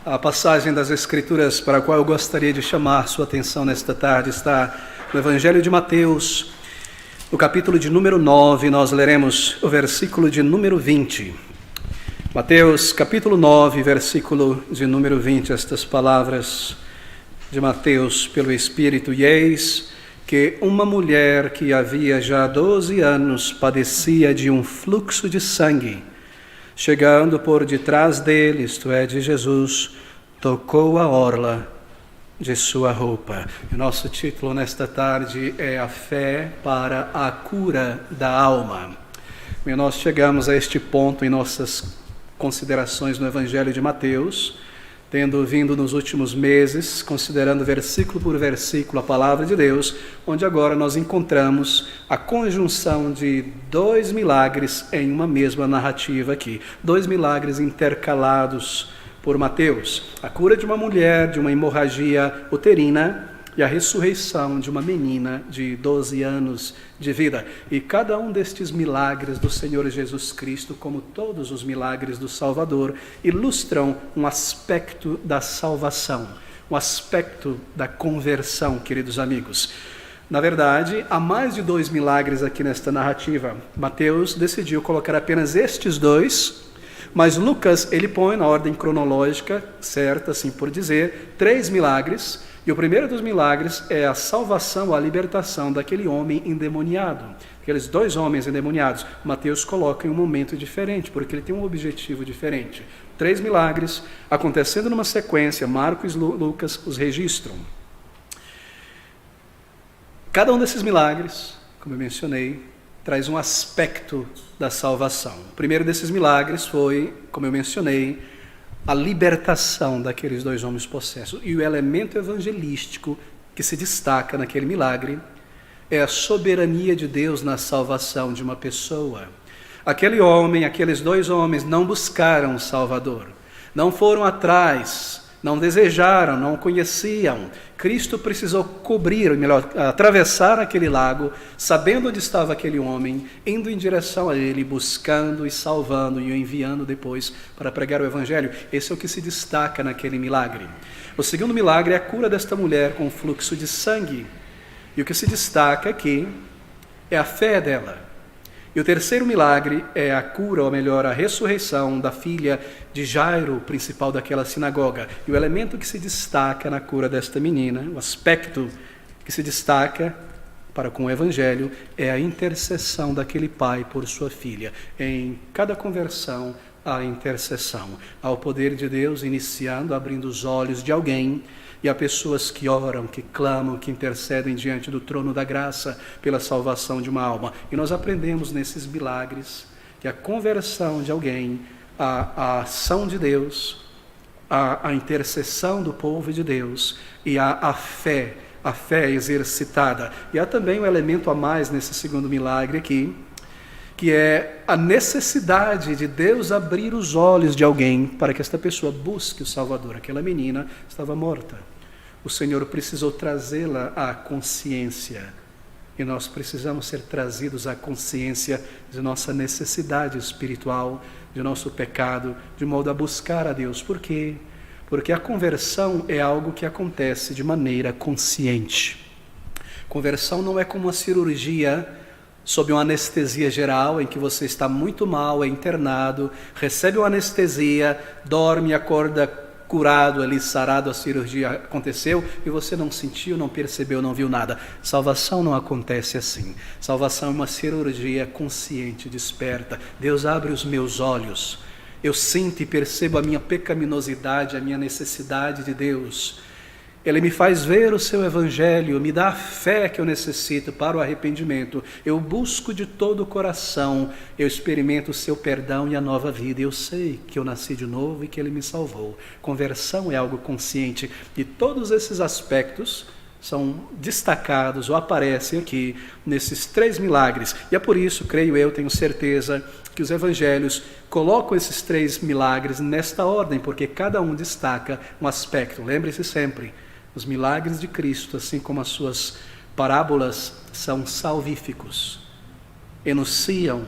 A passagem das Escrituras para a qual eu gostaria de chamar sua atenção nesta tarde está no Evangelho de Mateus, no capítulo de número 9, nós leremos o versículo de número 20. Mateus, capítulo 9, versículo de número 20, estas palavras de Mateus pelo Espírito. E eis que uma mulher que havia já 12 anos padecia de um fluxo de sangue, chegando por detrás dele, isto é, de Jesus, tocou a orla de sua roupa. O nosso título nesta tarde é A Fé para a Cura da Alma. E nós chegamos a este ponto em nossas considerações no Evangelho de Mateus, tendo vindo nos últimos meses, considerando versículo por versículo a Palavra de Deus, onde agora nós encontramos a conjunção de dois milagres em uma mesma narrativa aqui. Dois milagres intercalados por Mateus. A cura de uma mulher de uma hemorragia uterina e a ressurreição de uma menina de 12 anos de vida. E cada um destes milagres do Senhor Jesus Cristo, como todos os milagres do Salvador, ilustram um aspecto da salvação, um aspecto da conversão, queridos amigos. Na verdade, há mais de 2 milagres aqui nesta narrativa. Mateus decidiu colocar apenas estes 2, mas Lucas, ele põe na ordem cronológica, certa, assim por dizer, 3 milagres. E o primeiro dos milagres é a salvação, a libertação daquele homem endemoniado. Aqueles 2 homens endemoniados, Mateus coloca em um momento diferente, porque ele tem um objetivo diferente. 3 milagres acontecendo numa sequência, Marcos e Lucas os registram. Cada um desses milagres, como eu mencionei, traz um aspecto da salvação. O primeiro desses milagres foi, como eu mencionei, a libertação daqueles 2 homens possessos. E o elemento evangelístico que se destaca naquele milagre é a soberania de Deus na salvação de uma pessoa. Aquele homem, aqueles 2 homens não buscaram um Salvador, não foram atrás, não desejaram, não conheciam. Cristo precisou cobrir, ou melhor, atravessar aquele lago, sabendo onde estava aquele homem, indo em direção a ele, buscando e salvando e o enviando depois para pregar o Evangelho. Esse é o que se destaca naquele milagre. O segundo milagre é a cura desta mulher com fluxo de sangue. E o que se destaca aqui é a fé dela. E o terceiro milagre é a cura, ou melhor, a ressurreição da filha de Jairo, principal daquela sinagoga. E o elemento que se destaca na cura desta menina, o aspecto que se destaca para com o Evangelho, é a intercessão daquele pai por sua filha. Em cada conversão, há intercessão. Há o poder de Deus iniciando, abrindo os olhos de alguém. E há pessoas que oram, que clamam, que intercedem diante do trono da graça pela salvação de uma alma. E nós aprendemos nesses milagres que a conversão de alguém, a ação de Deus, a intercessão do povo de Deus e a fé exercitada. E há também um elemento a mais nesse segundo milagre aqui, que é a necessidade de Deus abrir os olhos de alguém para que esta pessoa busque o Salvador. Aquela menina estava morta. O Senhor precisou trazê-la à consciência. E nós precisamos ser trazidos à consciência de nossa necessidade espiritual, de nosso pecado, de modo a buscar a Deus. Por quê? Porque a conversão é algo que acontece de maneira consciente. Conversão não é como uma cirurgia sob uma anestesia geral, em que você está muito mal, é internado, recebe uma anestesia, dorme, acorda curado ali, sarado, a cirurgia aconteceu e você não sentiu, não percebeu, não viu nada. Salvação não acontece assim. Salvação é uma cirurgia consciente, desperta. Deus abre os meus olhos. Eu sinto e percebo a minha pecaminosidade, a minha necessidade de Deus. Ele me faz ver o seu Evangelho, me dá a fé que eu necessito para o arrependimento. Eu busco de todo o coração, eu experimento o seu perdão e a nova vida. Eu sei que eu nasci de novo e que Ele me salvou. Conversão é algo consciente. E todos esses aspectos são destacados ou aparecem aqui nesses 3 milagres. E é por isso, creio eu, tenho certeza, que os evangelhos colocam esses 3 milagres nesta ordem, porque cada um destaca um aspecto. Lembre-se sempre, os milagres de Cristo, assim como as suas parábolas, são salvíficos, enunciam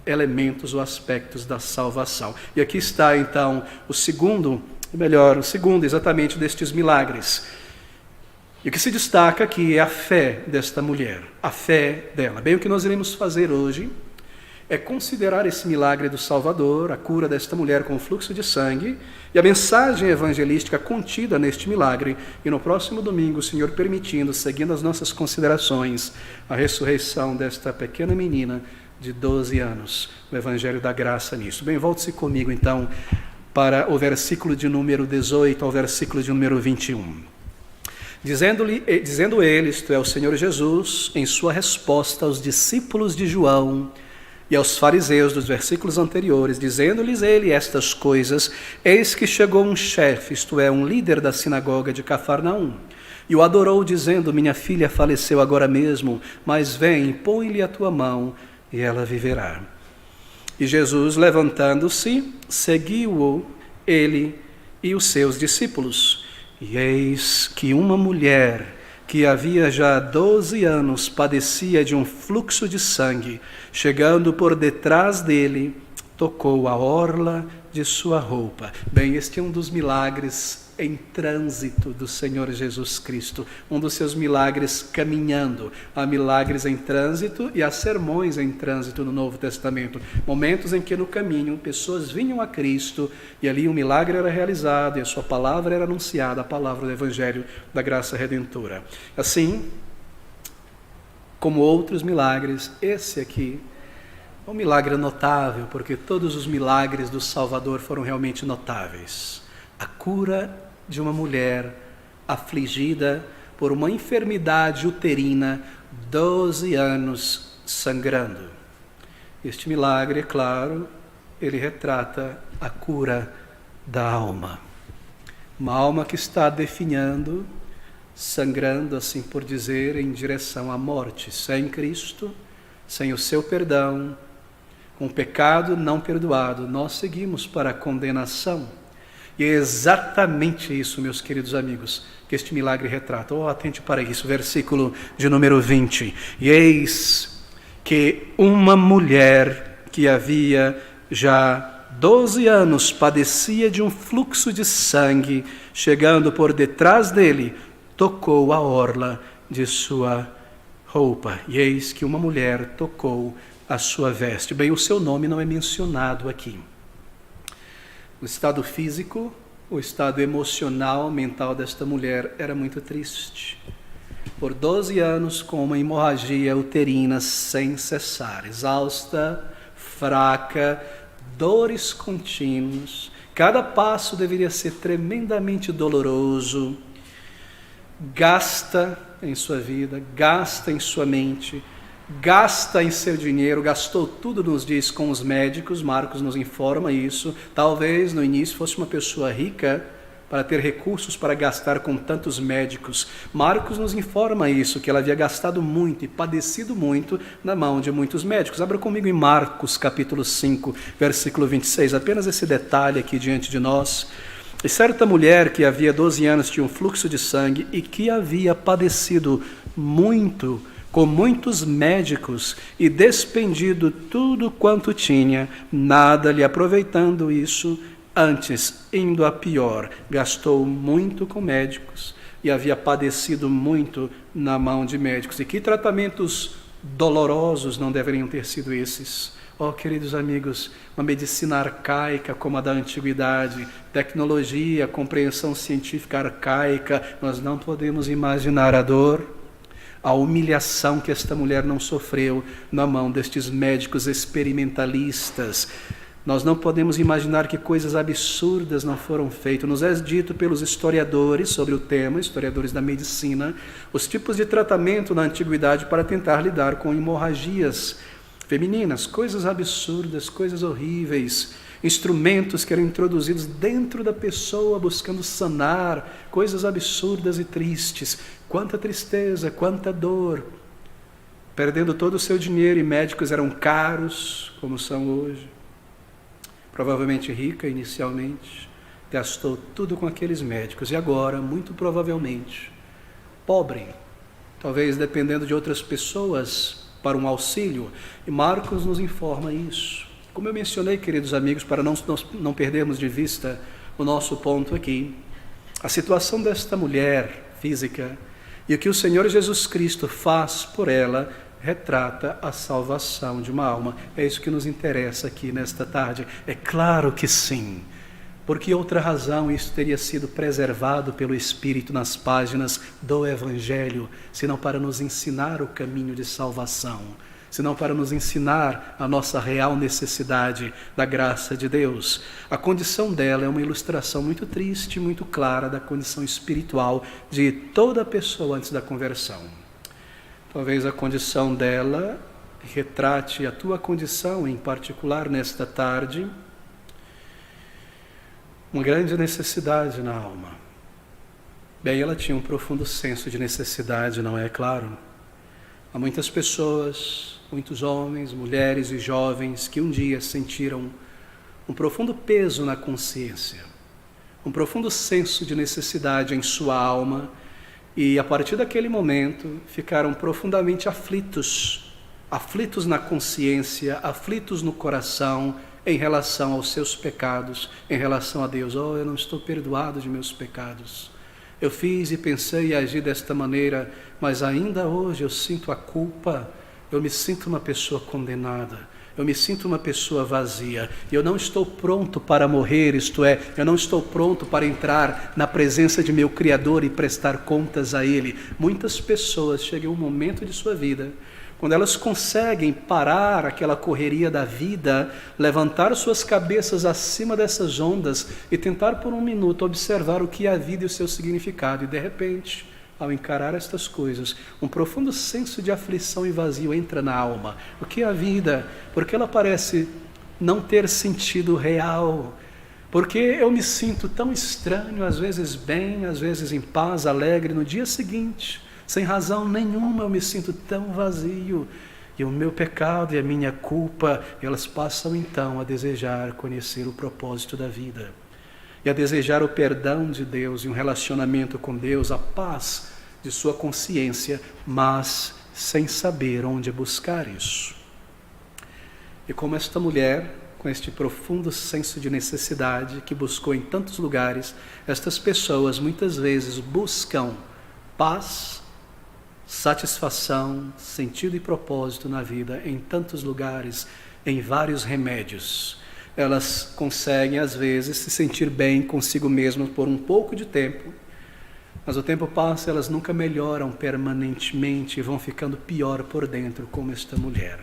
elementos ou aspectos da salvação. E aqui está então o segundo melhor, o segundo exatamente destes milagres. E o que se destaca aqui é a fé desta mulher, a fé dela. Bem, o que nós iremos fazer hoje é considerar esse milagre do Salvador, a cura desta mulher com o fluxo de sangue, e a mensagem evangelística contida neste milagre. E no próximo domingo, o Senhor permitindo, seguindo as nossas considerações, a ressurreição desta pequena menina de 12 anos, o Evangelho da Graça nisso. Bem, volte-se comigo então para o versículo de número 18 ao versículo de número 21. Dizendo ele, isto é, o Senhor Jesus, em sua resposta aos discípulos de João e aos fariseus dos versículos anteriores, dizendo-lhes ele estas coisas, eis que chegou um chefe, isto é, um líder da sinagoga de Cafarnaum, e o adorou, dizendo, minha filha faleceu agora mesmo, mas vem, põe-lhe a tua mão, e ela viverá. E Jesus, levantando-se, seguiu-o, ele e os seus discípulos. E eis que uma mulher que havia já 12 anos padecia de um fluxo de sangue, chegando por detrás dele, tocou a orla de sua roupa. Bem, este é um dos milagres em trânsito do Senhor Jesus Cristo, um dos seus milagres caminhando. Há milagres em trânsito e há sermões em trânsito no Novo Testamento, momentos em que no caminho pessoas vinham a Cristo e ali um milagre era realizado e a sua palavra era anunciada, a palavra do Evangelho da Graça Redentora. Assim, como outros milagres, esse aqui é um milagre notável, porque todos os milagres do Salvador foram realmente notáveis. A cura de uma mulher afligida por uma enfermidade uterina, 12 anos sangrando. Este milagre, é claro, ele retrata a cura da alma. Uma alma que está definhando, sangrando, assim por dizer, em direção à morte. Sem Cristo, sem o seu perdão, com o pecado não perdoado, nós seguimos para a condenação. E é exatamente isso, meus queridos amigos, que este milagre retrata. Atente para isso, versículo de número 20. E eis que uma mulher que havia já 12 anos padecia de um fluxo de sangue, chegando por detrás dele, tocou a orla de sua roupa. E eis que uma mulher tocou a sua veste. Bem, o seu nome não é mencionado aqui. O estado físico, o estado emocional, mental desta mulher era muito triste. Por 12 anos com uma hemorragia uterina sem cessar, exausta, fraca, dores contínuas. Cada passo deveria ser tremendamente doloroso. Gasta em sua vida, gasta em sua mente, gasta em seu dinheiro, gastou tudo, nos diz, com os médicos. Marcos nos informa isso. Talvez no início fosse uma pessoa rica para ter recursos para gastar com tantos médicos. Marcos nos informa isso, que ela havia gastado muito e padecido muito na mão de muitos médicos. Abra comigo em Marcos capítulo 5, versículo 26, apenas esse detalhe aqui diante de nós. E certa mulher que havia 12 anos tinha um fluxo de sangue e que havia padecido muito com muitos médicos e despendido tudo quanto tinha, nada lhe aproveitando isso, antes indo a pior, gastou muito com médicos e havia padecido muito na mão de médicos. E que tratamentos dolorosos não deveriam ter sido esses? Oh, queridos amigos, uma medicina arcaica como a da antiguidade, tecnologia, compreensão científica arcaica, nós não podemos imaginar a dor, a humilhação que esta mulher não sofreu na mão destes médicos experimentalistas. Nós não podemos imaginar que coisas absurdas não foram feitas. Nos é dito pelos historiadores sobre o tema, historiadores da medicina, os tipos de tratamento na antiguidade para tentar lidar com hemorragias femininas, coisas absurdas, coisas horríveis, instrumentos que eram introduzidos dentro da pessoa buscando sanar, coisas absurdas e tristes. Quanta tristeza, quanta dor, perdendo todo o seu dinheiro, e médicos eram caros, como são hoje. Provavelmente rica inicialmente, gastou tudo com aqueles médicos, e agora, muito provavelmente, pobre, talvez dependendo de outras pessoas para um auxílio. E Marcos nos informa isso. Como eu mencionei, queridos amigos, para não perdermos de vista o nosso ponto aqui. A situação desta mulher física e o que o Senhor Jesus Cristo faz por ela retrata a salvação de uma alma. É isso que nos interessa aqui nesta tarde. É claro que sim. Por que outra razão isso teria sido preservado pelo Espírito nas páginas do Evangelho, senão para nos ensinar o caminho de salvação, senão para nos ensinar a nossa real necessidade da graça de Deus? A condição dela é uma ilustração muito triste, muito clara da condição espiritual de toda pessoa antes da conversão. Talvez a condição dela retrate a tua condição em particular nesta tarde. Uma grande necessidade na alma. Bem, ela tinha um profundo senso de necessidade, não é claro? Há muitas pessoas, muitos homens, mulheres e jovens que um dia sentiram um profundo peso na consciência, um profundo senso de necessidade em sua alma e a partir daquele momento ficaram profundamente aflitos na consciência, aflitos no coração, em relação aos seus pecados, em relação a Deus. Oh, eu não estou perdoado de meus pecados. Eu fiz e pensei e agi desta maneira, mas ainda hoje eu sinto a culpa. Eu me sinto uma pessoa condenada. Eu me sinto uma pessoa vazia. E eu não estou pronto para morrer, isto é, eu não estou pronto para entrar na presença de meu Criador e prestar contas a Ele. Muitas pessoas chegam a um momento de sua vida quando elas conseguem parar aquela correria da vida, levantar suas cabeças acima dessas ondas e tentar por um minuto observar o que é a vida e o seu significado. E de repente, ao encarar estas coisas, um profundo senso de aflição e vazio entra na alma. O que é a vida? Porque ela parece não ter sentido real. Porque eu me sinto tão estranho, às vezes bem, às vezes em paz, alegre, no dia seguinte, sem razão nenhuma eu me sinto tão vazio. E o meu pecado e a minha culpa, elas passam então a desejar conhecer o propósito da vida. E a desejar o perdão de Deus e um relacionamento com Deus, a paz de sua consciência, mas sem saber onde buscar isso. E como esta mulher, com este profundo senso de necessidade que buscou em tantos lugares, estas pessoas muitas vezes buscam paz, satisfação, sentido e propósito na vida em tantos lugares, em vários remédios. Elas conseguem às vezes se sentir bem consigo mesmas por um pouco de tempo, mas o tempo passa, elas nunca melhoram permanentemente e vão ficando pior por dentro, como esta mulher.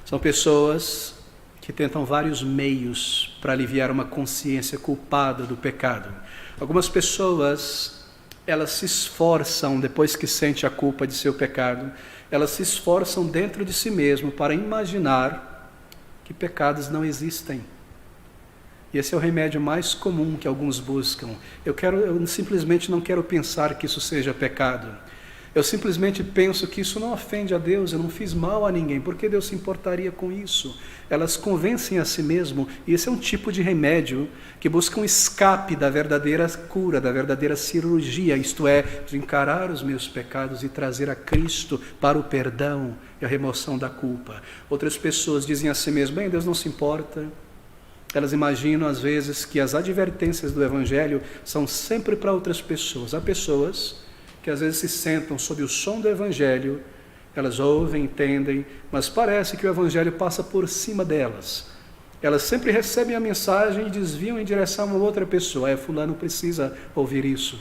São pessoas que tentam vários meios para aliviar uma consciência culpada do pecado. Algumas pessoas, elas se esforçam, depois que sente a culpa de seu pecado, elas se esforçam dentro de si mesmo para imaginar que pecados não existem. E esse é o remédio mais comum que alguns buscam. Eu simplesmente não quero pensar que isso seja pecado. Eu simplesmente penso que isso não ofende a Deus, eu não fiz mal a ninguém, por que Deus se importaria com isso? Elas convencem a si mesmo, e esse é um tipo de remédio que busca um escape da verdadeira cura, da verdadeira cirurgia, isto é, de encarar os meus pecados e trazer a Cristo para o perdão e a remoção da culpa. Outras pessoas dizem a si mesmas, bem, Deus não se importa. Elas imaginam às vezes que as advertências do Evangelho são sempre para outras pessoas. Há pessoas que às vezes se sentam sob o som do Evangelho, elas ouvem, entendem, mas parece que o Evangelho passa por cima delas. Elas sempre recebem a mensagem e desviam em direção a outra pessoa. Fulano precisa ouvir isso.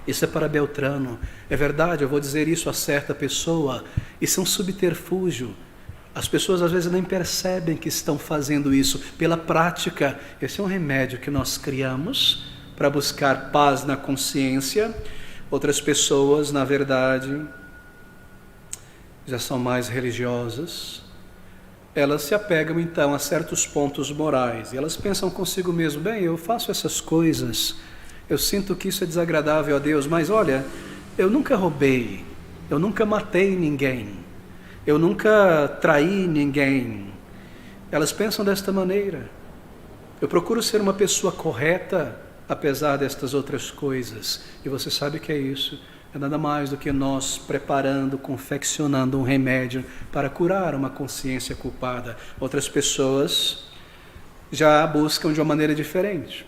Isso é para Beltrano. É verdade, eu vou dizer isso a certa pessoa. Isso é um subterfúgio. As pessoas às vezes nem percebem que estão fazendo isso. Pela prática, esse é um remédio que nós criamos para buscar paz na consciência. Outras pessoas, na verdade, já são mais religiosas. Elas se apegam então a certos pontos morais. E elas pensam consigo mesmo, bem, eu faço essas coisas, eu sinto que isso é desagradável a Deus, mas olha, eu nunca roubei, eu nunca matei ninguém, eu nunca traí ninguém. Elas pensam desta maneira. Eu procuro ser uma pessoa correta, apesar destas outras coisas. E você sabe que é isso. É nada mais do que nós preparando, confeccionando um remédio para curar uma consciência culpada. Outras pessoas já buscam de uma maneira diferente.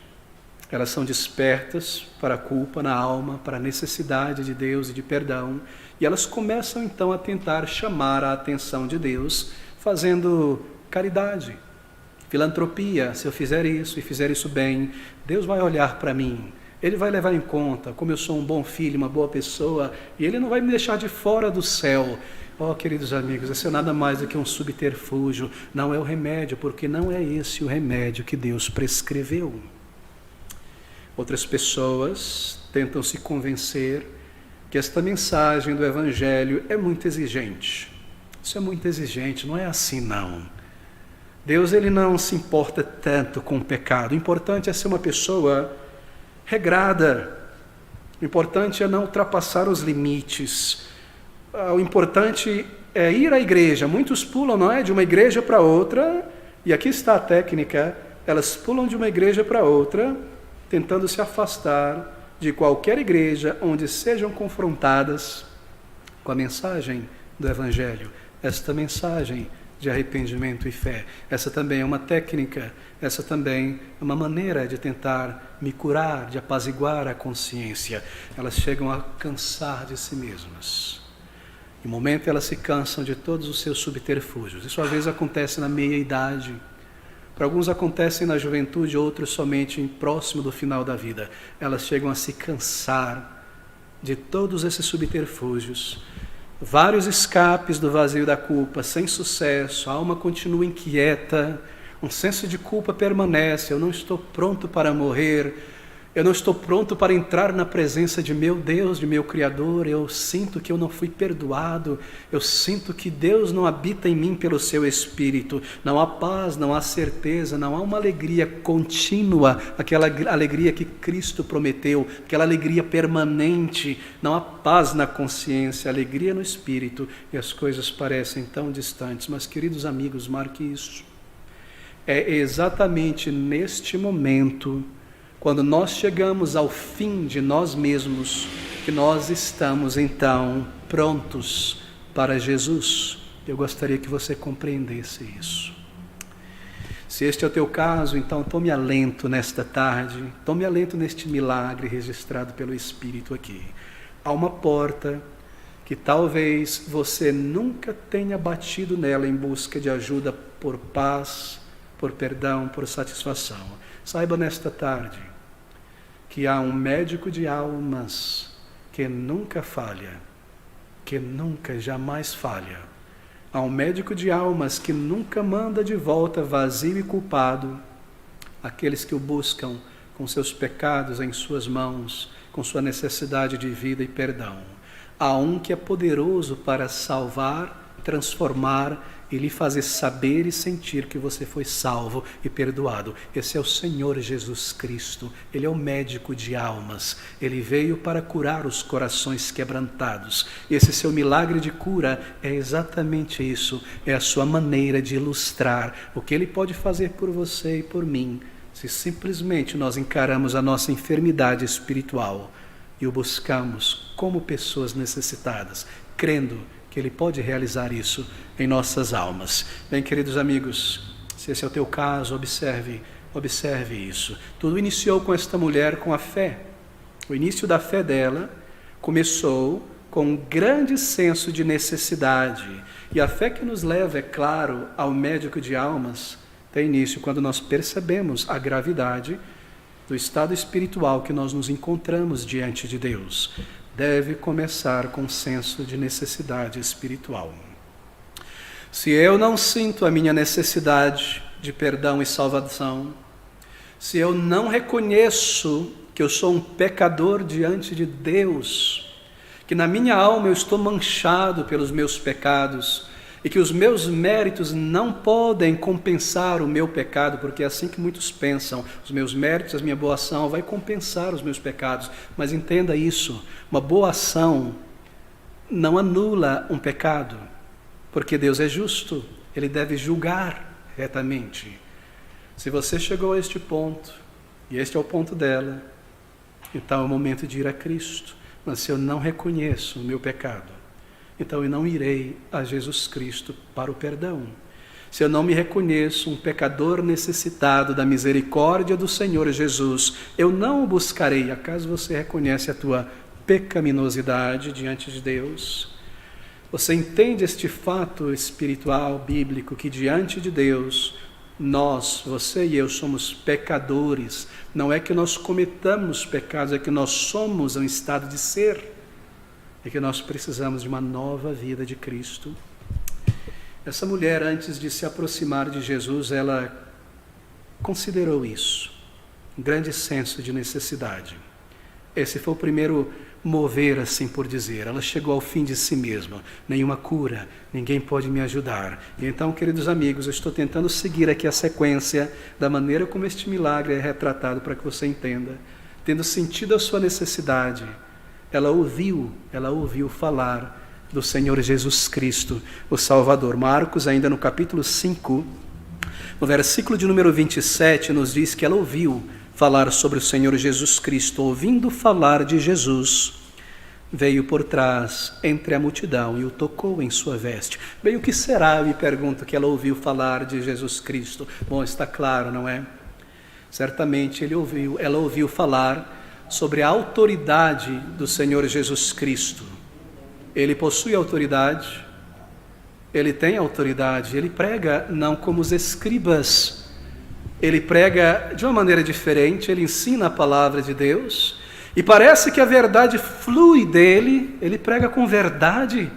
Elas são despertas para a culpa na alma, para a necessidade de Deus e de perdão. E elas começam então a tentar chamar a atenção de Deus, fazendo caridade, filantropia. Se eu fizer isso e fizer isso bem, Deus vai olhar para mim. Ele vai levar em conta como eu sou um bom filho, uma boa pessoa, e Ele não vai me deixar de fora do céu. Oh, queridos amigos, isso é nada mais do que um subterfúgio. Não é o remédio, porque não é esse o remédio que Deus prescreveu. Outras pessoas tentam se convencer que esta mensagem do Evangelho é muito exigente. Isso é muito exigente, não é assim não. Deus, Ele não se importa tanto com o pecado. O importante é ser uma pessoa regrada. O importante é não ultrapassar os limites. O importante é ir à igreja. Muitos pulam, não é? De uma igreja para outra, e aqui está a técnica, elas pulam de uma igreja para outra, tentando se afastar de qualquer igreja onde sejam confrontadas com a mensagem do Evangelho, esta mensagem de arrependimento e fé. Essa também é uma técnica, essa também é uma maneira de tentar me curar, de apaziguar a consciência. Elas chegam a cansar de si mesmas. Em um momento elas se cansam de todos os seus subterfúgios. Isso às vezes acontece na meia-idade. Para alguns acontece na juventude, outros somente próximo do final da vida. Elas chegam a se cansar de todos esses subterfúgios. Vários escapes do vazio da culpa, sem sucesso, a alma continua inquieta, um senso de culpa permanece. Eu não estou pronto para morrer, eu não estou pronto para entrar na presença de meu Deus, de meu Criador. Eu sinto que eu não fui perdoado, eu sinto que Deus não habita em mim pelo seu Espírito. Não há paz, não há certeza, não há uma alegria contínua, aquela alegria que Cristo prometeu, aquela alegria permanente. Não há paz na consciência, alegria no Espírito, e as coisas parecem tão distantes. Mas, queridos amigos, marque isso. É exatamente neste momento, quando nós chegamos ao fim de nós mesmos, que nós estamos então prontos para Jesus. Eu gostaria que você compreendesse isso. Se este é o teu caso, então tome alento nesta tarde, tome alento neste milagre registrado pelo Espírito aqui. Há uma porta que talvez você nunca tenha batido nela em busca de ajuda por paz, por perdão, por satisfação. Saiba nesta tarde que há um médico de almas que nunca falha, que nunca, jamais falha. Há um médico de almas que nunca manda de volta vazio e culpado aqueles que o buscam com seus pecados em suas mãos, com sua necessidade de vida e perdão. Há um que é poderoso para salvar, transformar e lhe fazer saber e sentir que você foi salvo e perdoado. Esse é o Senhor Jesus Cristo. Ele é o médico de almas. Ele veio para curar os corações quebrantados. Esse seu milagre de cura é exatamente isso. É a sua maneira de ilustrar o que Ele pode fazer por você e por mim, se simplesmente nós encaramos a nossa enfermidade espiritual e o buscamos como pessoas necessitadas, crendo que Ele pode realizar isso em nossas almas. Bem, queridos amigos, se esse é o teu caso, observe isso. Tudo iniciou com esta mulher, com a fé. O início da fé dela começou com um grande senso de necessidade. E a fé que nos leva, é claro, ao médico de almas, tem início quando nós percebemos a gravidade do estado espiritual que nós nos encontramos diante de Deus. Deve começar com um senso de necessidade espiritual. Se eu não sinto a minha necessidade de perdão e salvação, se eu não reconheço que eu sou um pecador diante de Deus, que na minha alma eu estou manchado pelos meus pecados, e que os meus méritos não podem compensar o meu pecado, porque é assim que muitos pensam, os meus méritos, a minha boa ação vai compensar os meus pecados. Mas entenda isso, uma boa ação não anula um pecado, porque Deus é justo, Ele deve julgar retamente. Se você chegou a este ponto, e este é o ponto dela, então é o momento de ir a Cristo. Mas se eu não reconheço o meu pecado, então eu não irei a Jesus Cristo para o perdão. Se eu não me reconheço um pecador necessitado da misericórdia do Senhor Jesus, eu não o buscarei. Acaso você reconhece a tua pecaminosidade diante de Deus? Você entende este fato espiritual, bíblico, que diante de Deus, nós, você e eu, somos pecadores. Não é que nós cometamos pecados, é que nós somos um estado de ser. É que nós precisamos de uma nova vida de Cristo. Essa mulher, antes de se aproximar de Jesus, ela considerou isso, um grande senso de necessidade. Esse foi o primeiro mover, assim por dizer. Ela chegou ao fim de si mesma. Nenhuma cura, ninguém pode me ajudar. E então, queridos amigos, eu estou tentando seguir aqui a sequência da maneira como este milagre é retratado para que você entenda. Tendo sentido a sua necessidade, ela ouviu falar do Senhor Jesus Cristo, o Salvador. Marcos, ainda no capítulo 5, no versículo de número 27, nos diz que ela ouviu falar sobre o Senhor Jesus Cristo. Ouvindo falar de Jesus, veio por trás, entre a multidão, e o tocou em sua veste. Bem, o que será, eu me pergunto, que ela ouviu falar de Jesus Cristo? Bom, está claro, não é? Certamente ela ouviu falar sobre a autoridade do Senhor Jesus Cristo. Ele possui autoridade, ele tem autoridade, ele prega não como os escribas, ele prega de uma maneira diferente, ele ensina a palavra de Deus, e parece que a verdade flui dele, ele prega com verdade,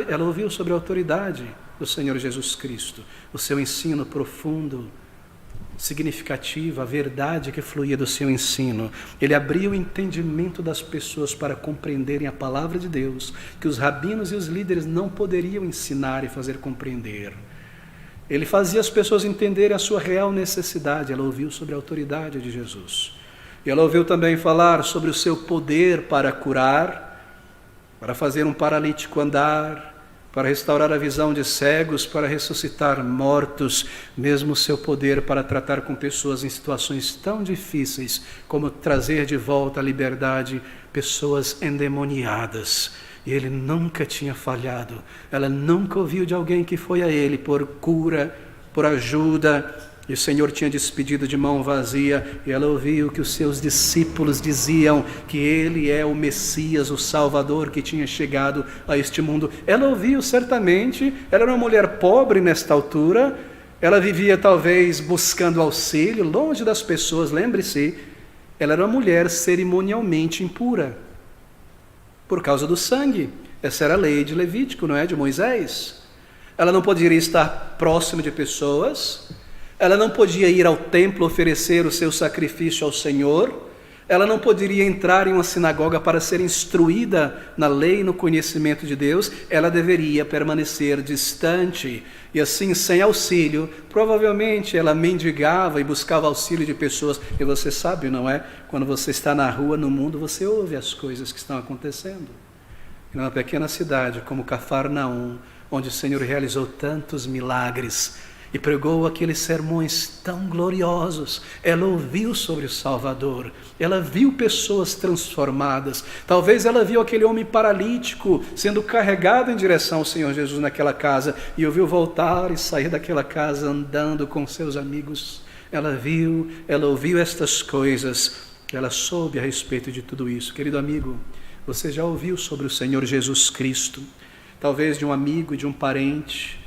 ela ouviu sobre a autoridade do Senhor Jesus Cristo, o seu ensino profundo, significativo, a verdade que fluía do seu ensino. Ele abria o entendimento das pessoas para compreenderem a palavra de Deus, que os rabinos e os líderes não poderiam ensinar e fazer compreender. Ele fazia as pessoas entenderem a sua real necessidade. Ela ouviu sobre a autoridade de Jesus. E ela ouviu também falar sobre o seu poder para curar, para fazer um paralítico andar, para restaurar a visão de cegos, para ressuscitar mortos, mesmo o seu poder para tratar com pessoas em situações tão difíceis, como trazer de volta à liberdade pessoas endemoniadas. E ele nunca tinha falhado, ela nunca ouviu de alguém que foi a ele por cura, por ajuda, e o Senhor tinha despedido de mão vazia, e ela ouviu que os seus discípulos diziam que ele é o Messias, o Salvador que tinha chegado a este mundo. Ela ouviu certamente, ela era uma mulher pobre nesta altura, ela vivia talvez buscando auxílio, longe das pessoas, lembre-se, ela era uma mulher cerimonialmente impura, por causa do sangue. Essa era a lei de Levítico, não é? De Moisés. Ela não poderia estar próxima de pessoas, ela não podia ir ao templo oferecer o seu sacrifício ao Senhor, ela não poderia entrar em uma sinagoga para ser instruída na lei e no conhecimento de Deus, ela deveria permanecer distante, e assim, sem auxílio, provavelmente ela mendigava e buscava auxílio de pessoas, e você sabe, não é? Quando você está na rua, no mundo, você ouve as coisas que estão acontecendo. Em uma pequena cidade como Cafarnaum, onde o Senhor realizou tantos milagres, e pregou aqueles sermões tão gloriosos, ela ouviu sobre o Salvador, ela viu pessoas transformadas, talvez ela viu aquele homem paralítico sendo carregado em direção ao Senhor Jesus naquela casa, e ouviu voltar e sair daquela casa andando com seus amigos. Ela ouviu estas coisas, ela soube a respeito de tudo isso. Querido amigo, você já ouviu sobre o Senhor Jesus Cristo, talvez de um amigo, de um parente,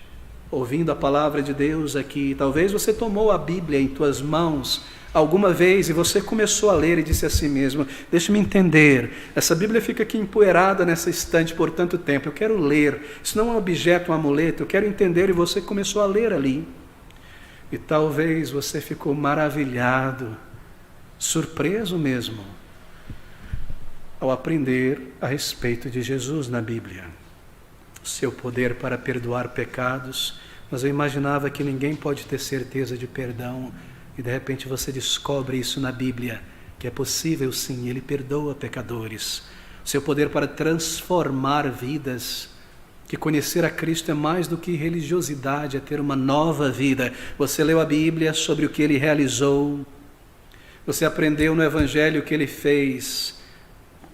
ouvindo a palavra de Deus aqui. Talvez você tomou a Bíblia em tuas mãos alguma vez e você começou a ler e disse a si mesmo: deixa-me entender, essa Bíblia fica aqui empoeirada nessa estante por tanto tempo, eu quero ler, isso não é um objeto, um amuleto, eu quero entender, e você começou a ler ali. E talvez você ficou maravilhado, surpreso mesmo, ao aprender a respeito de Jesus na Bíblia. Seu poder para perdoar pecados, mas eu imaginava que ninguém pode ter certeza de perdão, e de repente você descobre isso na Bíblia, que é possível sim, ele perdoa pecadores. Seu poder para transformar vidas, que conhecer a Cristo é mais do que religiosidade, é ter uma nova vida. Você leu a Bíblia sobre o que ele realizou, você aprendeu no Evangelho o que ele fez,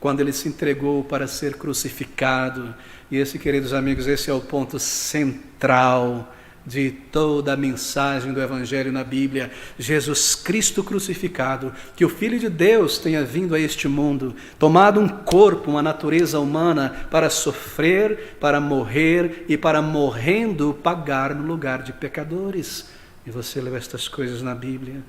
quando ele se entregou para ser crucificado. E esse, queridos amigos, esse é o ponto central de toda a mensagem do Evangelho na Bíblia. Jesus Cristo crucificado, que o Filho de Deus tenha vindo a este mundo, tomado um corpo, uma natureza humana, para sofrer, para morrer e para, morrendo, pagar no lugar de pecadores. E você leu estas coisas na Bíblia,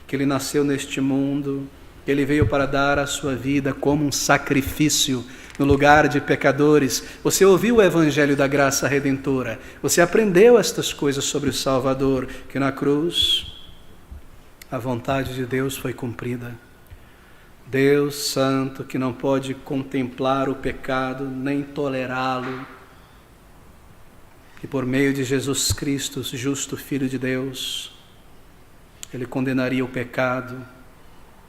que ele nasceu neste mundo, que ele veio para dar a sua vida como um sacrifício no lugar de pecadores. Você ouviu o Evangelho da graça redentora, você aprendeu estas coisas sobre o Salvador, que na cruz a vontade de Deus foi cumprida. Deus santo, que não pode contemplar o pecado nem tolerá-lo, que por meio de Jesus Cristo, justo Filho de Deus, ele condenaria o pecado,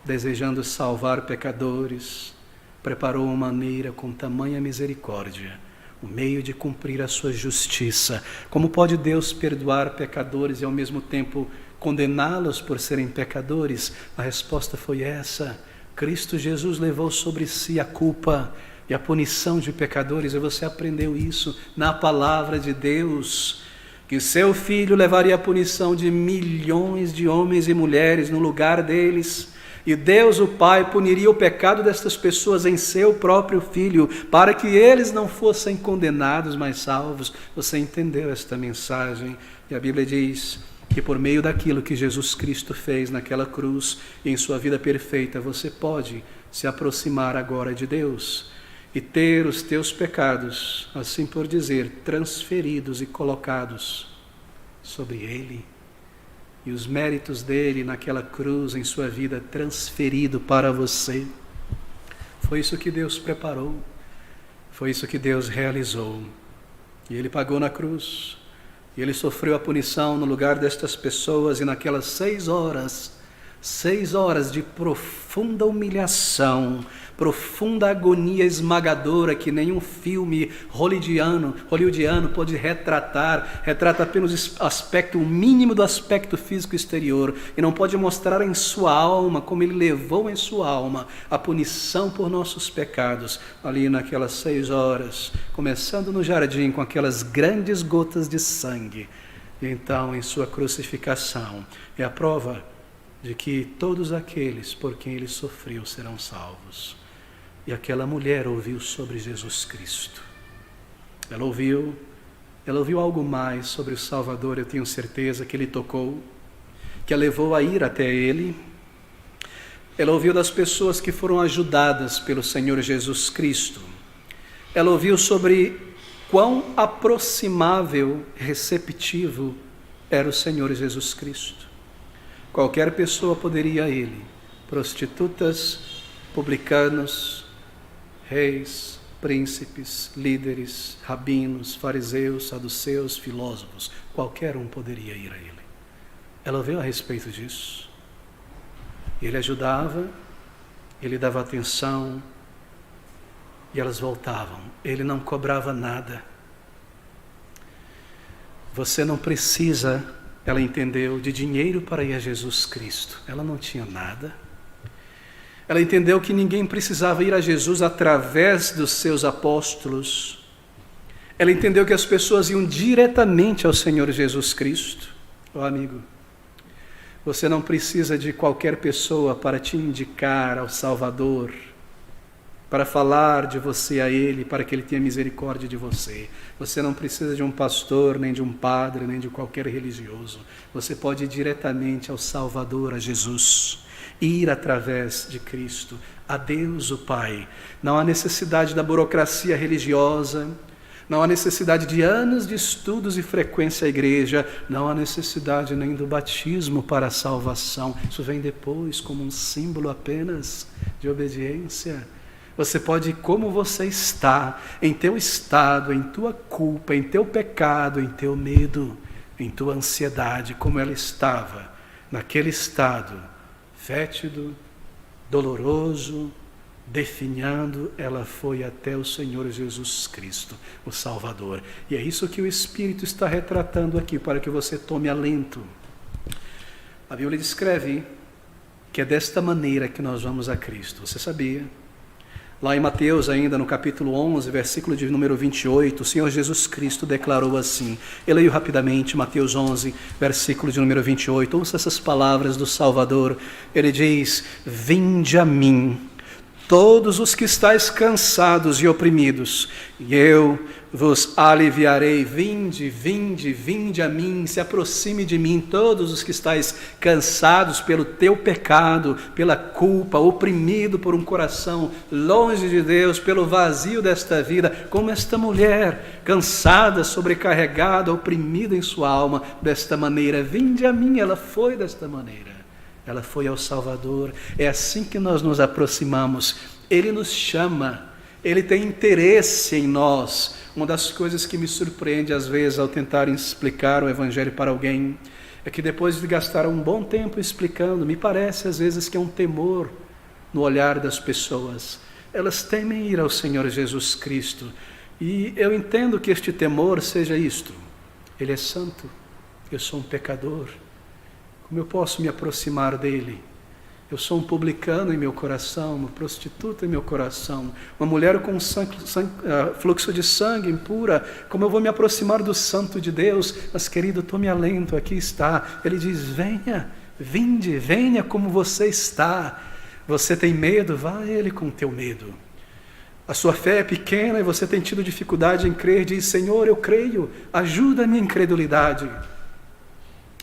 desejando salvar pecadores, preparou uma maneira com tamanha misericórdia, o meio de cumprir a sua justiça. Como pode Deus perdoar pecadores e ao mesmo tempo condená-los por serem pecadores? A resposta foi essa: Cristo Jesus levou sobre si a culpa e a punição de pecadores, e você aprendeu isso na palavra de Deus, que seu Filho levaria a punição de milhões de homens e mulheres no lugar deles. E Deus, o Pai, puniria o pecado destas pessoas em seu próprio Filho, para que eles não fossem condenados, mas salvos. Você entendeu esta mensagem? E a Bíblia diz que por meio daquilo que Jesus Cristo fez naquela cruz e em sua vida perfeita, você pode se aproximar agora de Deus e ter os teus pecados, assim por dizer, transferidos e colocados sobre Ele. E os méritos dele naquela cruz em sua vida transferido para você. Foi isso que Deus preparou, foi isso que Deus realizou. E ele pagou na cruz, e ele sofreu a punição no lugar destas pessoas, e naquelas 6 horas de profunda humilhação, profunda agonia esmagadora que nenhum filme hollywoodiano pode retratar, retrata apenas o mínimo do aspecto físico exterior, e não pode mostrar em sua alma, como ele levou em sua alma a punição por nossos pecados, ali naquelas 6 horas, começando no jardim com aquelas grandes gotas de sangue, e então em sua crucificação. É a prova de que todos aqueles por quem ele sofreu serão salvos. E aquela mulher ouviu sobre Jesus Cristo. Ela ouviu algo mais sobre o Salvador, eu tenho certeza, que ele tocou, que a levou a ir até ele. Ela ouviu das pessoas que foram ajudadas pelo Senhor Jesus Cristo. Ela ouviu sobre quão aproximável, receptivo era o Senhor Jesus Cristo. Qualquer pessoa poderia ir a ele, prostitutas, publicanos, reis, príncipes, líderes, rabinos, fariseus, saduceus, filósofos, qualquer um poderia ir a ele. Ela ouviu a respeito disso. Ele ajudava, ele dava atenção, e elas voltavam. Ele não cobrava nada. Você não precisa, ela entendeu, de dinheiro para ir a Jesus Cristo. Ela não tinha nada. Ela entendeu que ninguém precisava ir a Jesus através dos seus apóstolos. Ela entendeu que as pessoas iam diretamente ao Senhor Jesus Cristo. Oh, amigo, você não precisa de qualquer pessoa para te indicar ao Salvador, para falar de você a Ele, para que Ele tenha misericórdia de você. Você não precisa de um pastor, nem de um padre, nem de qualquer religioso. Você pode ir diretamente ao Salvador, a Jesus. Ir através de Cristo, a Deus o Pai. Não há necessidade da burocracia religiosa, não há necessidade de anos de estudos e frequência à igreja, não há necessidade nem do batismo para a salvação. Isso vem depois, como um símbolo apenas de obediência. Você pode ir como você está, em teu estado, em tua culpa, em teu pecado, em teu medo, em tua ansiedade, como ela estava, naquele estado fétido, doloroso, definhando, ela foi até o Senhor Jesus Cristo, o Salvador. E é isso que o Espírito está retratando aqui, para que você tome alento. A Bíblia descreve que é desta maneira que nós vamos a Cristo. Você sabia? Lá em Mateus, ainda no capítulo 11, versículo de número 28, o Senhor Jesus Cristo declarou assim. Eu leio rapidamente Mateus 11, versículo de número 28. Ouça essas palavras do Salvador. Ele diz: vinde a mim, todos os que estáis cansados e oprimidos, e eu vos aliviarei. Vinde, vinde, vinde a mim, se aproxime de mim, todos os que estáis cansados pelo teu pecado, pela culpa, oprimido por um coração longe de Deus, pelo vazio desta vida, como esta mulher, cansada, sobrecarregada, oprimida em sua alma, desta maneira. Vinde a mim, ela foi desta maneira. Ela foi ao Salvador. É assim que nós nos aproximamos. Ele nos chama, Ele tem interesse em nós. Uma das coisas que me surpreende às vezes ao tentar explicar o Evangelho para alguém é que depois de gastar um bom tempo explicando, me parece às vezes que é um temor no olhar das pessoas. Elas temem ir ao Senhor Jesus Cristo. E eu entendo que este temor seja isto: Ele é santo, eu sou um pecador. Como eu posso me aproximar dele? Eu sou um publicano em meu coração, uma prostituta em meu coração, uma mulher com fluxo de sangue impura. Como eu vou me aproximar do santo de Deus? Mas querido, tome alento, aqui está. Ele diz: venha, vinde, venha como você está. Você tem medo? Vá a Ele com o teu medo. A sua fé é pequena e você tem tido dificuldade em crer. Diz: Senhor, eu creio, ajuda a minha incredulidade.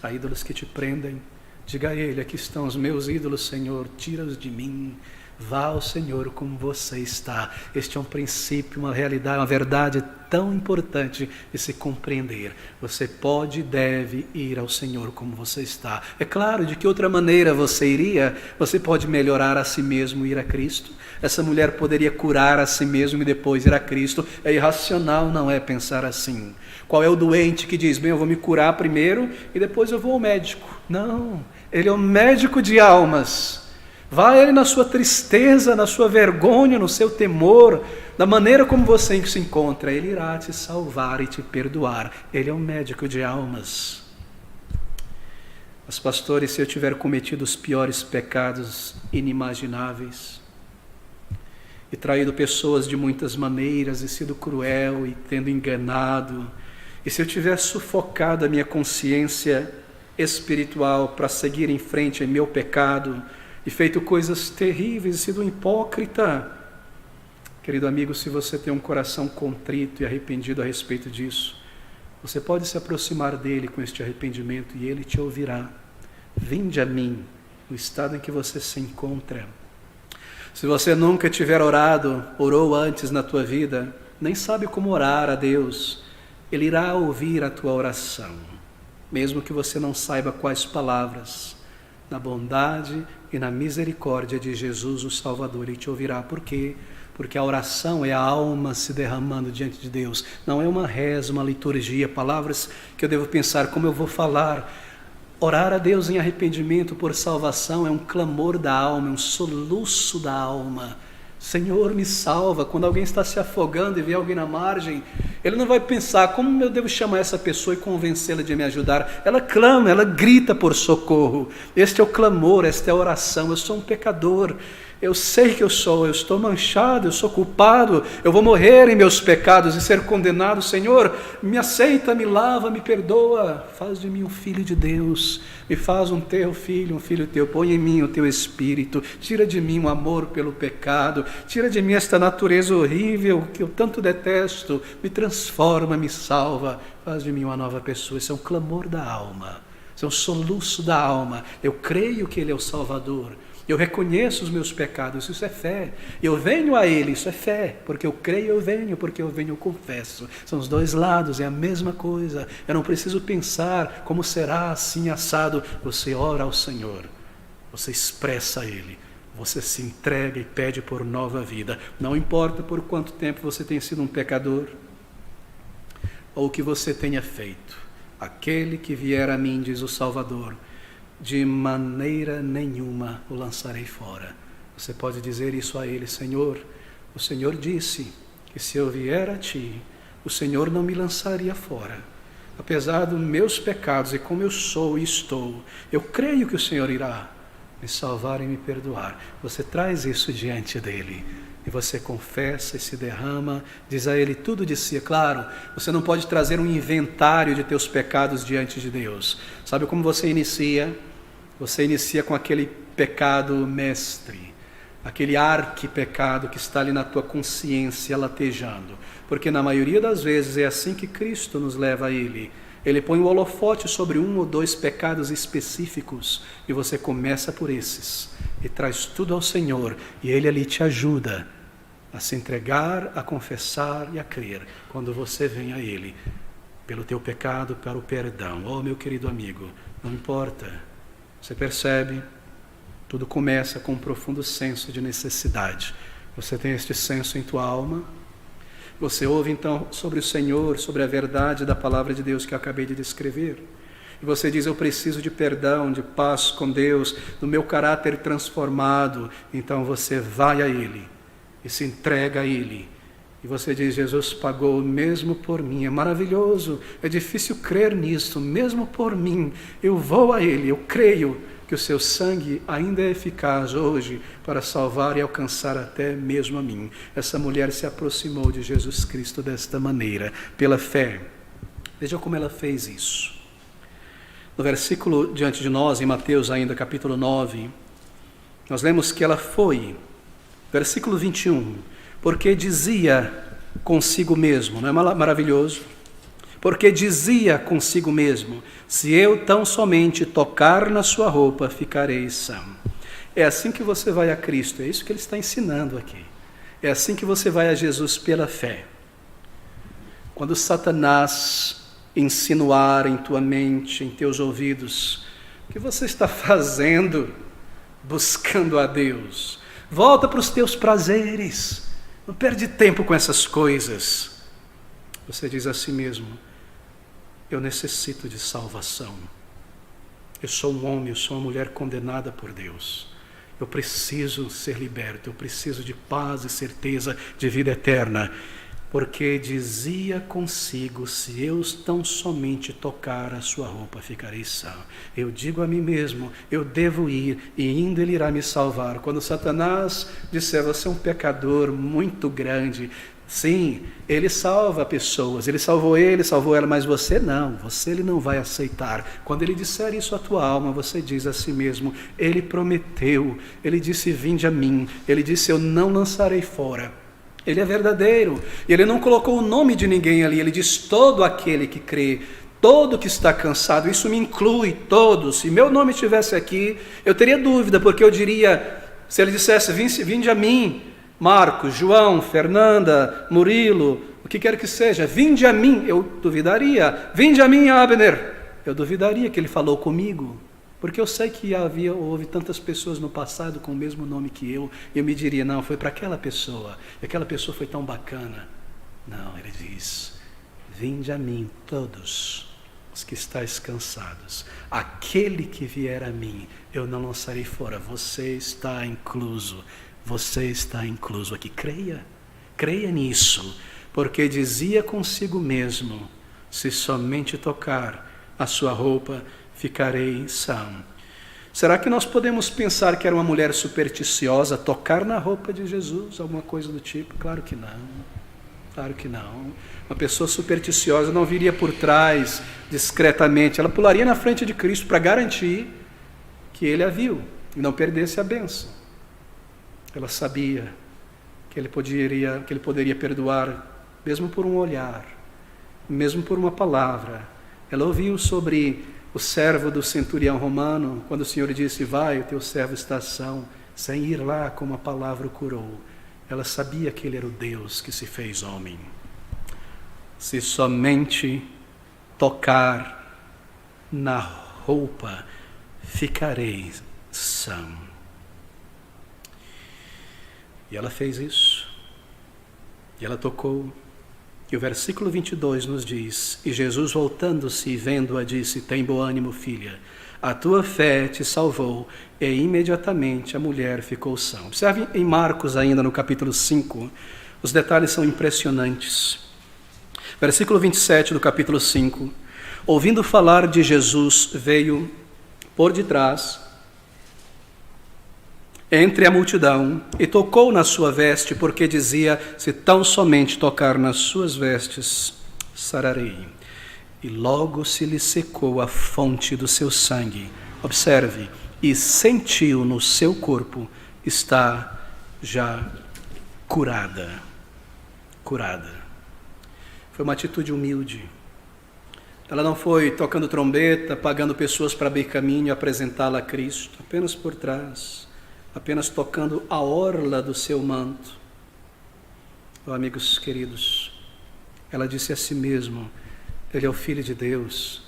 Há ídolos que te prendem. Diga a Ele: aqui estão os meus ídolos, Senhor, tira-os de mim. Vá ao Senhor como você está. Este é um princípio, uma realidade, uma verdade tão importante de se compreender. Você pode e deve ir ao Senhor como você está. É claro, de que outra maneira você iria? Você pode melhorar a si mesmo e ir a Cristo. Essa mulher poderia curar a si mesmo e depois ir a Cristo. É irracional, não é, pensar assim? Qual é o doente que diz: bem, eu vou me curar primeiro e depois eu vou ao médico? Não, Ele é o médico de almas. Vá a Ele na sua tristeza, na sua vergonha, no seu temor, da maneira como você se encontra. Ele irá te salvar e te perdoar. Ele é o médico de almas. Mas pastores, se eu tiver cometido os piores pecados inimagináveis, e traído pessoas de muitas maneiras, e sido cruel e tendo enganado, e se eu tiver sufocado a minha consciência espiritual para seguir em frente em meu pecado, e feito coisas terríveis, e sido um hipócrita, querido amigo, se você tem um coração contrito e arrependido a respeito disso, você pode se aproximar dele com este arrependimento e ele te ouvirá. Vinde a mim, no estado em que você se encontra. Se você nunca tiver orou antes na tua vida, nem sabe como orar a Deus, Ele irá ouvir a tua oração, mesmo que você não saiba quais palavras. Na bondade e na misericórdia de Jesus, o Salvador, Ele te ouvirá. Por quê? Porque a oração é a alma se derramando diante de Deus. Não é uma reza, uma liturgia, palavras que eu devo pensar como eu vou falar. Orar a Deus em arrependimento por salvação é um clamor da alma, é um soluço da alma. Senhor, me salva. Quando alguém está se afogando e vê alguém na margem, ele não vai pensar: como eu devo chamar essa pessoa e convencê-la de me ajudar? Ela clama, ela grita por socorro. Este é o clamor, esta é a oração. Eu sou um pecador. Eu sei que eu estou manchado, eu sou culpado, eu vou morrer em meus pecados e ser condenado. Senhor, me aceita, me lava, me perdoa, faz de mim um filho de Deus, me faz um teu filho, um filho teu, põe em mim o teu espírito, tira de mim o amor pelo pecado, tira de mim esta natureza horrível que eu tanto detesto, me transforma, me salva, faz de mim uma nova pessoa. Isso é um clamor da alma, isso é um soluço da alma. Eu creio que Ele é o Salvador. Eu reconheço os meus pecados, isso é fé. Eu venho a Ele, isso é fé. Porque eu creio, eu venho. Porque eu venho, eu confesso. São os dois lados, é a mesma coisa. Eu não preciso pensar como será assim assado. Você ora ao Senhor, você expressa a Ele, você se entrega e pede por nova vida. Não importa por quanto tempo você tenha sido um pecador, ou o que você tenha feito. Aquele que vier a mim, diz o Salvador, de maneira nenhuma o lançarei fora. Você pode dizer isso a Ele: Senhor, o Senhor disse que se eu vier a Ti, o Senhor não me lançaria fora. Apesar dos meus pecados e como eu sou e estou, eu creio que o Senhor irá me salvar e me perdoar. Você traz isso diante dEle. e você confessa e se derrama, diz a Ele tudo de si. É claro, você não pode trazer um inventário de teus pecados diante de Deus. Sabe como você inicia? Você inicia com aquele pecado mestre, aquele arquipecado que está ali na tua consciência latejando. Porque na maioria das vezes é assim que Cristo nos leva a Ele. Ele põe o holofote sobre 1 ou 2 pecados específicos e você começa por esses e traz tudo ao Senhor e Ele ali te ajuda a se entregar, a confessar e a crer quando você vem a Ele pelo teu pecado, para o perdão. Oh, meu querido amigo, não importa, você percebe, tudo começa com um profundo senso de necessidade. Você tem este senso em tua alma. Você ouve então sobre o Senhor, sobre a verdade da palavra de Deus que eu acabei de descrever. E você diz, eu preciso de perdão, de paz com Deus, do meu caráter transformado. Então você vai a Ele e se entrega a Ele. E você diz, Jesus pagou mesmo por mim. É maravilhoso, é difícil crer nisso, mesmo por mim. Eu vou a Ele, eu creio que o seu sangue ainda é eficaz hoje para salvar e alcançar até mesmo a mim. Essa mulher se aproximou de Jesus Cristo desta maneira, pela fé. Veja como ela fez isso. No versículo diante de nós, em Mateus ainda, capítulo 9, nós lemos que ela foi, versículo 21, porque dizia consigo mesmo, não é maravilhoso? Porque dizia consigo mesmo, se eu tão somente tocar na sua roupa, ficarei são. É assim que você vai a Cristo, é isso que ele está ensinando aqui. É assim que você vai a Jesus pela fé. Quando Satanás insinuar em tua mente, em teus ouvidos, o que você está fazendo buscando a Deus? Volta para os teus prazeres, não perde tempo com essas coisas. Você diz a si mesmo, eu necessito de salvação. Eu sou um homem, eu sou uma mulher condenada por Deus. Eu preciso ser liberto, eu preciso de paz e certeza de vida eterna. Porque dizia consigo, se eu tão somente tocar a sua roupa, ficarei são. Eu digo a mim mesmo, eu devo ir, e indo ele irá me salvar. Quando Satanás disser, você é um pecador muito grande, sim, ele salva pessoas, ele salvou ele, salvou ela, mas você não, você ele não vai aceitar. Quando ele disser isso à tua alma, você diz a si mesmo, ele prometeu, ele disse, vinde a mim, ele disse, eu não lançarei fora. Ele é verdadeiro, e ele não colocou o nome de ninguém ali, ele diz, todo aquele que crê, todo que está cansado, isso me inclui, todos. Se meu nome estivesse aqui, eu teria dúvida, porque eu diria, se ele dissesse, vinde a mim, Marcos, João, Fernanda, Murilo, o que quer que seja, vinde a mim, eu duvidaria. Vinde a mim, Abner, eu duvidaria que ele falou comigo, porque eu sei que houve tantas pessoas no passado com o mesmo nome que eu, e eu me diria, não, foi para aquela pessoa, e aquela pessoa foi tão bacana. Não, ele diz, vinde a mim todos os que estáis cansados, aquele que vier a mim, eu não lançarei fora. Você está incluso. Você está incluso aqui, creia nisso, porque dizia consigo mesmo, se somente tocar a sua roupa, ficarei são. Será que nós podemos pensar que era uma mulher supersticiosa, tocar na roupa de Jesus, alguma coisa do tipo? Claro que não, claro que não. Uma pessoa supersticiosa não viria por trás, discretamente, ela pularia na frente de Cristo para garantir que ele a viu e não perdesse a bênção. Ela sabia que ele poderia perdoar, mesmo por um olhar, mesmo por uma palavra. Ela ouviu sobre o servo do centurião romano, quando o Senhor disse, vai, o teu servo está são, sem ir lá como a palavra o curou. Ela sabia que ele era o Deus que se fez homem. Se somente tocar na roupa, ficarei são. E ela fez isso, e ela tocou, e o versículo 22 nos diz, e Jesus voltando-se e vendo-a disse, tem bom ânimo, filha, a tua fé te salvou, e imediatamente a mulher ficou sã. Observe em Marcos ainda no capítulo 5, os detalhes são impressionantes. Versículo 27 do capítulo 5, ouvindo falar de Jesus, veio por detrás entre a multidão e tocou na sua veste, porque dizia: se tão somente tocar nas suas vestes, sararei. E logo se lhe secou a fonte do seu sangue. Observe, e sentiu no seu corpo, está já curada. Curada. Foi uma atitude humilde. Ela não foi tocando trombeta, pagando pessoas para abrir caminho e apresentá-la a Cristo, apenas por trás, apenas tocando a orla do seu manto. Oh, amigos queridos, ela disse a si mesma: Ele é o Filho de Deus,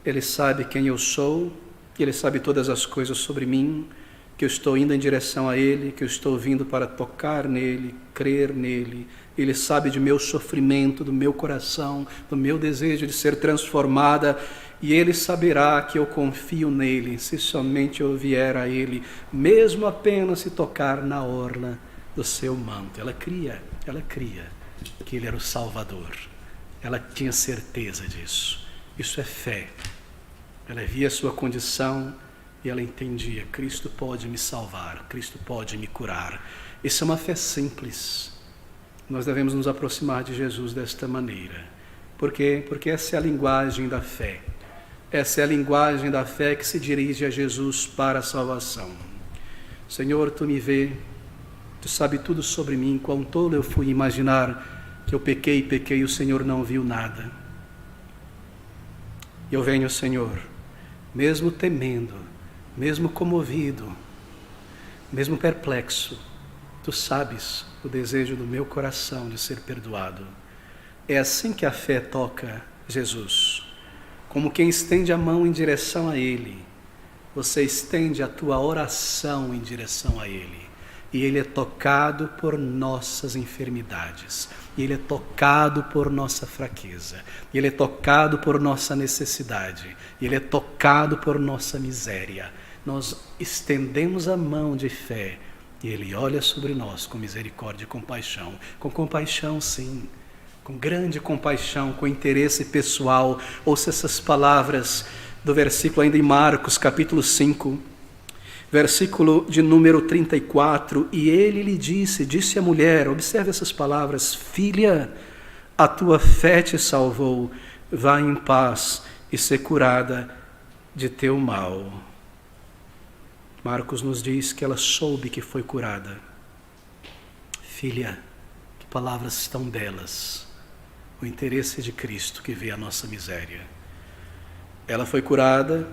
Ele sabe quem eu sou, Ele sabe todas as coisas sobre mim, que eu estou indo em direção a Ele, que eu estou vindo para tocar nele, crer nele. Ele sabe de meu sofrimento, do meu coração, do meu desejo de ser transformada, e Ele saberá que eu confio nele, se somente eu vier a Ele, mesmo apenas se tocar na orla do seu manto. Ela cria que Ele era o Salvador. Ela tinha certeza disso. Isso é fé. Ela via a sua condição e ela entendia: Cristo pode me salvar, Cristo pode me curar. Isso é uma fé simples. Nós devemos nos aproximar de Jesus desta maneira. Por quê? Porque essa é a linguagem da fé. Essa é a linguagem da fé que se dirige a Jesus para a salvação. Senhor, Tu me vê, Tu sabe tudo sobre mim. Quão tolo eu fui imaginar que eu pequei e o Senhor não viu nada. Eu venho, Senhor, mesmo temendo, mesmo comovido, mesmo perplexo, Tu sabes o desejo do meu coração de ser perdoado. É assim que a fé toca Jesus. Como quem estende a mão em direção a Ele, você estende a tua oração em direção a Ele. E Ele é tocado por nossas enfermidades. E Ele é tocado por nossa fraqueza. E Ele é tocado por nossa necessidade. E Ele é tocado por nossa miséria. Nós estendemos a mão de fé e Ele olha sobre nós com misericórdia e compaixão. Com compaixão, sim. Com grande compaixão, com interesse pessoal. Ouça essas palavras do versículo ainda em Marcos, capítulo 5. Versículo de número 34, e Ele lhe disse a mulher, observe essas palavras: filha, a tua fé te salvou, vá em paz e ser curada de teu mal. Marcos nos diz que ela soube que foi curada. Filha, que palavras tão belas, o interesse de Cristo que vê a nossa miséria. Ela foi curada,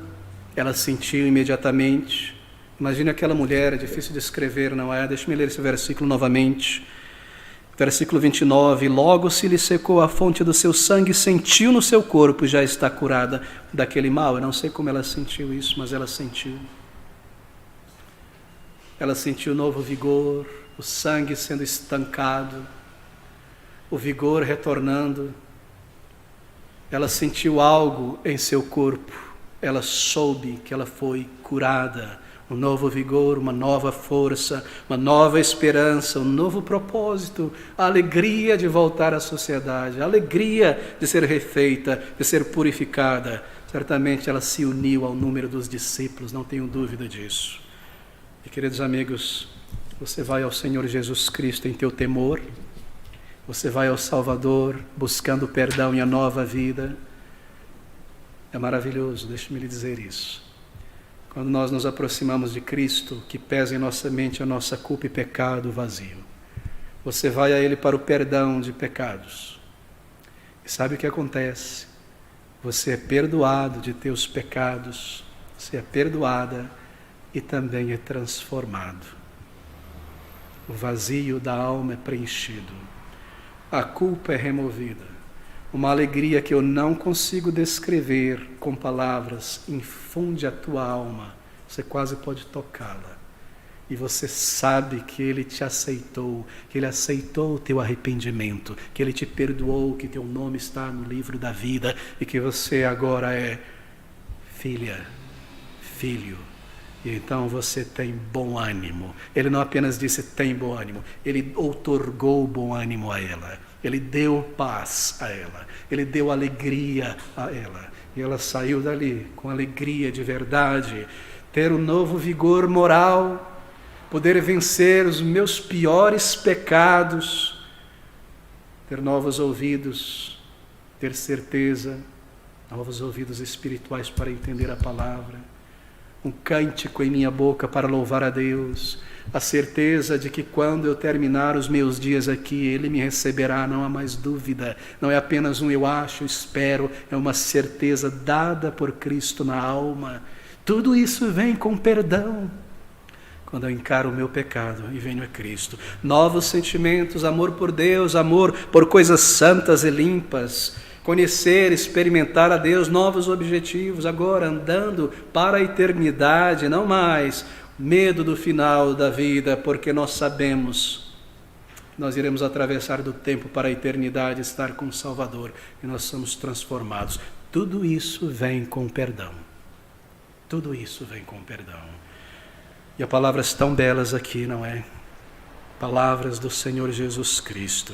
ela sentiu imediatamente. Imagine aquela mulher, é difícil de escrever, não é? Deixe-me ler esse versículo novamente. Versículo 29, logo se lhe secou a fonte do seu sangue, sentiu no seu corpo e já está curada daquele mal. Eu não sei como ela sentiu isso, mas ela sentiu. Ela sentiu novo vigor, o sangue sendo estancado, o vigor retornando. Ela sentiu algo em seu corpo, ela soube que ela foi curada. Um novo vigor, uma nova força, uma nova esperança, um novo propósito, a alegria de voltar à sociedade, a alegria de ser refeita, de ser purificada. Certamente ela se uniu ao número dos discípulos, não tenho dúvida disso. E queridos amigos, você vai ao Senhor Jesus Cristo em teu temor, você vai ao Salvador buscando o perdão e a nova vida. É maravilhoso, deixe-me lhe dizer isso. Quando nós nos aproximamos de Cristo, que pesa em nossa mente a nossa culpa e pecado vazio. Você vai a Ele para o perdão de pecados. E sabe o que acontece? Você é perdoado de teus pecados, você é perdoada e também é transformado. O vazio da alma é preenchido. A culpa é removida. Uma alegria que eu não consigo descrever com palavras, infunde a tua alma, você quase pode tocá-la. E você sabe que Ele te aceitou, que Ele aceitou o teu arrependimento, que Ele te perdoou, que teu nome está no livro da vida e que você agora é filha, filho. E então você tem bom ânimo. Ele não apenas disse tem bom ânimo, Ele outorgou bom ânimo a ela. Ele deu paz a ela, Ele deu alegria a ela. E ela saiu dali com alegria de verdade, ter um novo vigor moral, poder vencer os meus piores pecados, ter novos ouvidos, ter certeza, novos ouvidos espirituais para entender a palavra, um cântico em minha boca para louvar a Deus, a certeza de que quando eu terminar os meus dias aqui, Ele me receberá, não há mais dúvida, não é apenas um eu acho, eu espero, é uma certeza dada por Cristo na alma. Tudo isso vem com perdão, quando eu encaro o meu pecado e venho a Cristo. Novos sentimentos, amor por Deus, amor por coisas santas e limpas, conhecer, experimentar a Deus, novos objetivos, agora andando para a eternidade, não mais medo do final da vida, porque nós sabemos que nós iremos atravessar do tempo para a eternidade, estar com o Salvador, e nós somos transformados. Tudo isso vem com perdão. Tudo isso vem com perdão. E há palavras tão belas aqui, não é? Palavras do Senhor Jesus Cristo.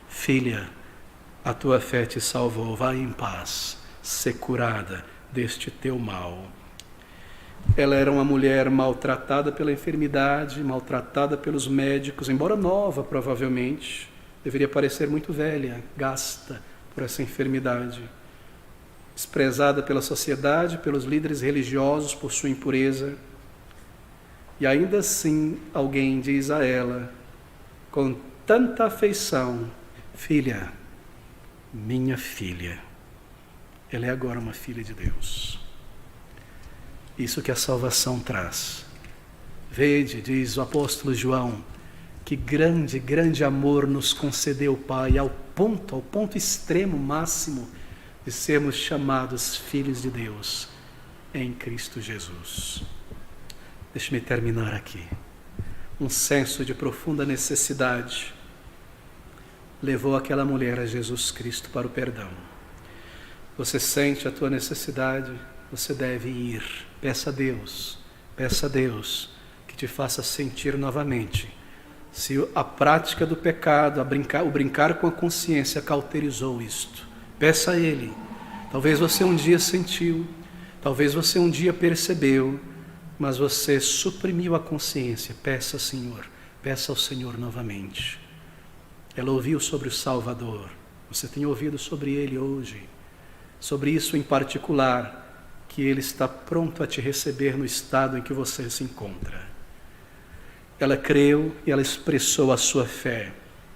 Filha, a tua fé te salvou, vai em paz, ser curada deste teu mal. Ela era uma mulher maltratada pela enfermidade, maltratada pelos médicos, embora nova provavelmente, deveria parecer muito velha, gasta por essa enfermidade. Desprezada pela sociedade, pelos líderes religiosos por sua impureza. E ainda assim alguém diz a ela, com tanta afeição, filha, minha filha, ela é agora uma filha de Deus. Isso que a salvação traz. Vede, diz o apóstolo João, que grande, grande amor nos concedeu o Pai, ao ponto extremo, máximo, de sermos chamados filhos de Deus em Cristo Jesus. Deixe-me terminar aqui. Um senso de profunda necessidade levou aquela mulher a Jesus Cristo para o perdão. Você sente a tua necessidade, você deve ir. Peça a Deus que te faça sentir novamente. Se a prática do pecado, o brincar com a consciência cauterizou isto, peça a Ele. Talvez você um dia sentiu, talvez você um dia percebeu, mas você suprimiu a consciência. Peça ao Senhor novamente. Ela ouviu sobre o Salvador, você tem ouvido sobre Ele hoje, sobre isso em particular, que Ele está pronto a te receber no estado em que você se encontra. Ela creu e ela expressou a sua fé.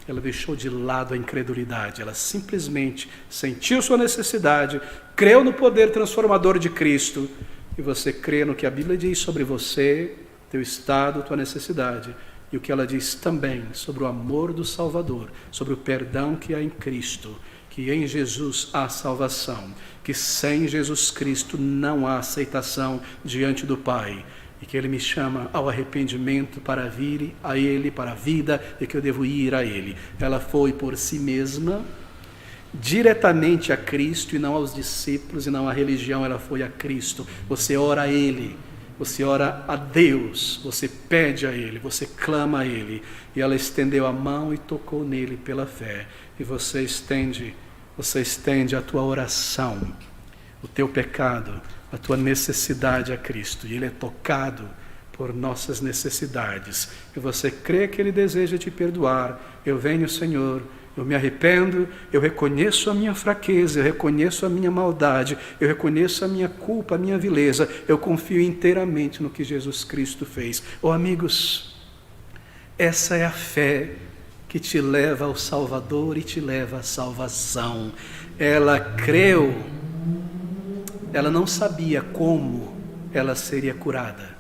Ela deixou de lado a incredulidade. Ela simplesmente sentiu sua necessidade, creu no poder transformador de Cristo. E você crê no que a Bíblia diz sobre você, teu estado, tua necessidade. E o que ela diz também sobre o amor do Salvador, sobre o perdão que há em Cristo, que em Jesus há salvação, que sem Jesus Cristo não há aceitação diante do Pai, e que Ele me chama ao arrependimento para vir a Ele, para a vida, e que eu devo ir a Ele. Ela foi por si mesma, diretamente a Cristo, e não aos discípulos, e não à religião, ela foi a Cristo. Você ora a Ele, você ora a Deus, você pede a Ele, você clama a Ele, e ela estendeu a mão e tocou nele pela fé, e você estende a tua oração, o teu pecado, a tua necessidade a Cristo, e Ele é tocado por nossas necessidades, e você crê que Ele deseja te perdoar. Eu venho, Senhor, eu me arrependo, eu reconheço a minha fraqueza, eu reconheço a minha maldade, eu reconheço a minha culpa, a minha vileza, eu confio inteiramente no que Jesus Cristo fez. Oh, amigos, essa é a fé que te leva ao Salvador e te leva à salvação. Ela creu, ela não sabia como ela seria curada.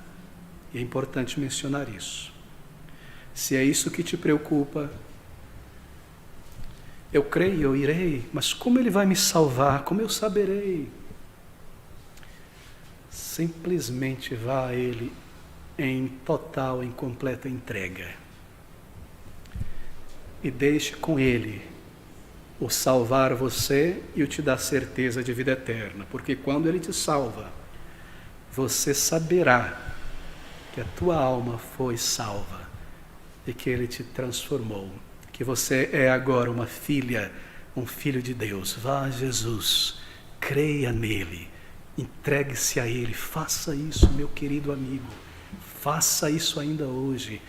E é importante mencionar isso. Se é isso que te preocupa, eu creio, eu irei, mas como Ele vai me salvar? Como eu saberei? Simplesmente vá a Ele em total, em completa entrega. E deixe com Ele o salvar você e o te dar certeza de vida eterna. Porque quando Ele te salva, você saberá que a tua alma foi salva e que Ele te transformou. Que você é agora uma filha, um filho de Deus. Vá a Jesus, creia nele, entregue-se a Ele. Faça isso, meu querido amigo. Faça isso ainda hoje,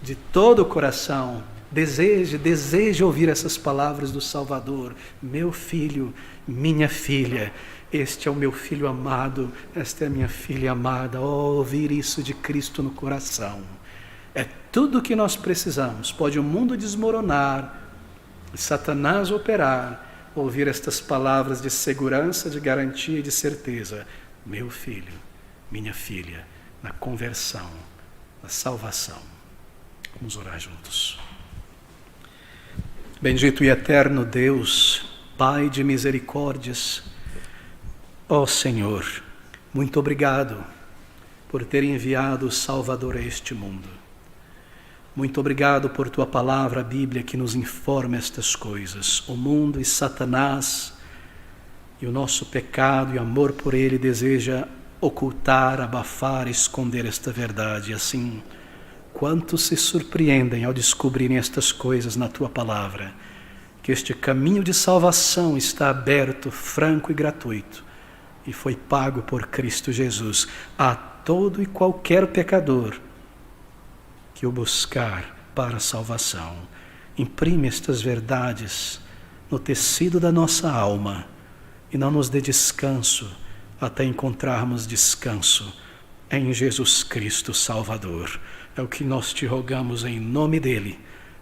de todo o coração. Deseje ouvir essas palavras do Salvador. Meu filho, minha filha, este é o meu filho amado, esta é a minha filha amada. Oh, ouvir isso de Cristo no coração. É tudo o que nós precisamos. Pode o mundo desmoronar, Satanás operar, ouvir estas palavras de segurança, de garantia e de certeza. Meu filho, minha filha, na conversão, na salvação. Vamos orar juntos. Bendito e eterno Deus, Pai de misericórdias, ó Senhor, muito obrigado por ter enviado o Salvador a este mundo. Muito obrigado por tua palavra, a Bíblia, que nos informa estas coisas. O mundo e Satanás e o nosso pecado e amor por ele deseja ocultar, abafar, esconder esta verdade. Assim, quantos se surpreendem ao descobrirem estas coisas na tua palavra, que este caminho de salvação está aberto, franco e gratuito, e foi pago por Cristo Jesus a todo e qualquer pecador que o buscar para a salvação. Imprime estas verdades no tecido da nossa alma e não nos dê descanso até encontrarmos descanso em Jesus Cristo Salvador. É o que nós te rogamos em nome dele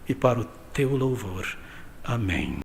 e para o teu louvor. Amém.